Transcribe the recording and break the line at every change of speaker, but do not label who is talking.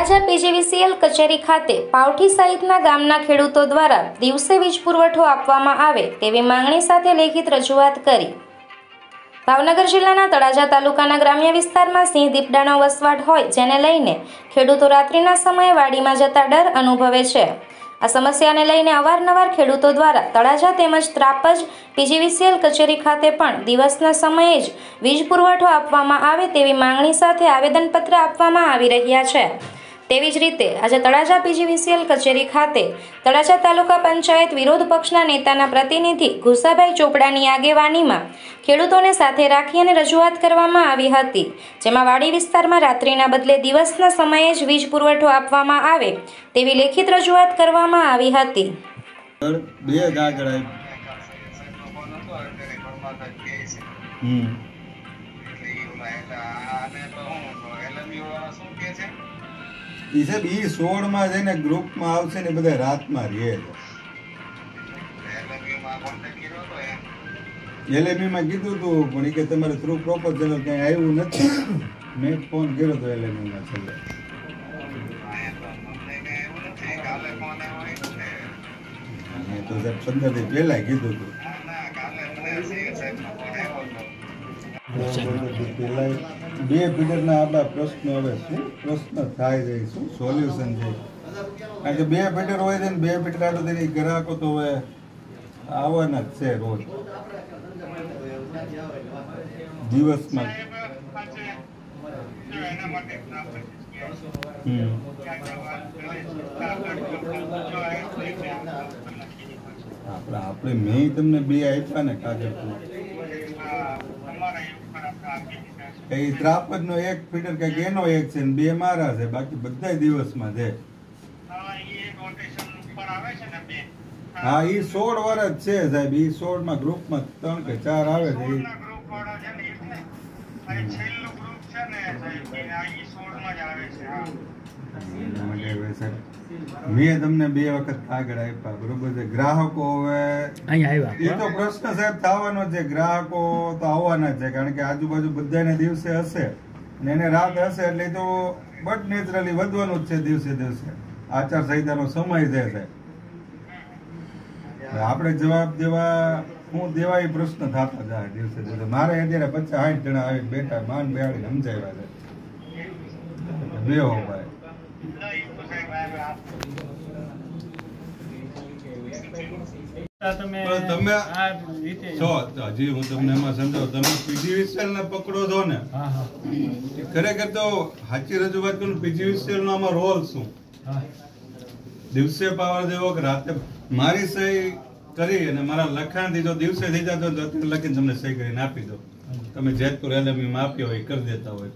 Talaja PGVCL કચેરી ખાતે પાવઠી સહિતના ગામના ખેડૂતો દ્વારા દિવસે વીજ પુરવઠો આપવામાં આવે તેવી માંગણી સાથે લેખિત રજૂઆત કરી। ભાવનગર જિલ્લાના તળાજા તાલુકાના ગ્રામ્ય વિસ્તારમાં સિંહ દીપડાનો વસવાટ હોય જેને લઈને ખેડૂતો રાત્રિના સમયે વાડીમાં જતા ડર અનુભવે છે। આ સમસ્યાને લઈને અવારનવાર ખેડૂતો દ્વારા તળાજા તેમજ ત્રાપજ પીજીવીસીએલ કચેરી ખાતે પણ દિવસના સમયે જ વીજ પુરવઠો આપવામાં આવે તેવી માંગણી સાથે આવેદનપત્ર આપવામાં આવી રહ્યા છે। તેવી જ રીતે આજે તળાજા પીજીવીસીએલ કચેરી ખાતે તળાજા તાલુકા પંચાયત વિરોધ પક્ષના નેતાના પ્રતિનિધિ ઘુસાભાઈ ચોપડાની આગેવાનીમાં ખેડૂતોને સાથે રાખી અને રજૂઆત કરવામાં આવી હતી, જેમાં વાડી વિસ્તારમાં રાત્રિના બદલે દિવસના સમયે જ વીજ પુરવઠો આપવામાં આવે તેવી લેખિત રજૂઆત કરવામાં આવી હતી।
ઈ સાહેબ ઈ 16 માં જઈને ગ્રુપમાં આવશે ને બધા રાતમાં રહે છે। એલએમઈ માં કીધું હતું પણ ઈ કે તમારે થ્રુ પ્રોપર ચેનલ કઈ આવ્યું નથી। મેં ફોન કર્યો તો એલએમઈ માં છેલ્લે તો સાહેબ 15 દી પહેલા કીધું હતું। બે ફીડરના આપણા પ્રશ્નો હવે શું પ્રશ્ન થાય છે, શું સોલ્યુશન છે? કારણ કે બે ફીડર હોય છે ને બે ફીડર આટલું તેની ગ્રાહકો તો હવે આવવાના જ છે રોજ દિવસમાં। આપણે મેં તમને બે આપ્યા ને કાગળ એ ત્રાપજ નો એક ફીડર કઈક એનો એક છે ને બે મારા છે, બાકી બધા દિવસમાં છે। હા ઈ 16 વાર જ છે સાહેબ, ઈ 16 માં ગ્રુપમાં 3 કે 4 આવે છે। મેં તમને બે વખત કાગળ આપ્યા, બરોબર છે? ગ્રાહકો હવે એ તો પ્રશ્ન સાહેબ થવાનો છે, ગ્રાહકો તો આવવાના છે, કારણ કે આજુબાજુ બધાને દિવસે હશે અને એને રાત હશે એટલે તો બટ નેચરલી વધવાનું જ છે દિવસે દિવસે। આચારસંહિતાનો સમય છે સાહેબ, આપણે જવાબ દેવા હું દેવા એ પ્રશ્ન થતા જાય દિવસે દિવસે। મારે અત્યારે 50-60 જણા આવી બેઠા માન બેહાડીને સમજાવ્યા છે। બે હો ભાઈ તમે હજી હું તમને એમાં સમજાવું, તમે પીજીવીસીએલ ને પકડો છો ને, ખરેખર તો સાચી રજૂઆત કરું પીજીવીસીએલ નો આમાં રોલ શું? દિવસે પાવર દેવો કે રાતે? મારી સહી કરી અને મારા લખાણથી જો દિવસે થઈ જતો તો અત્યારે લખીને તમને સહી કરીને આપી દો, તમે જેતપુર એલએમઈ માં આપ્યો હોય કરી દેતા હોય।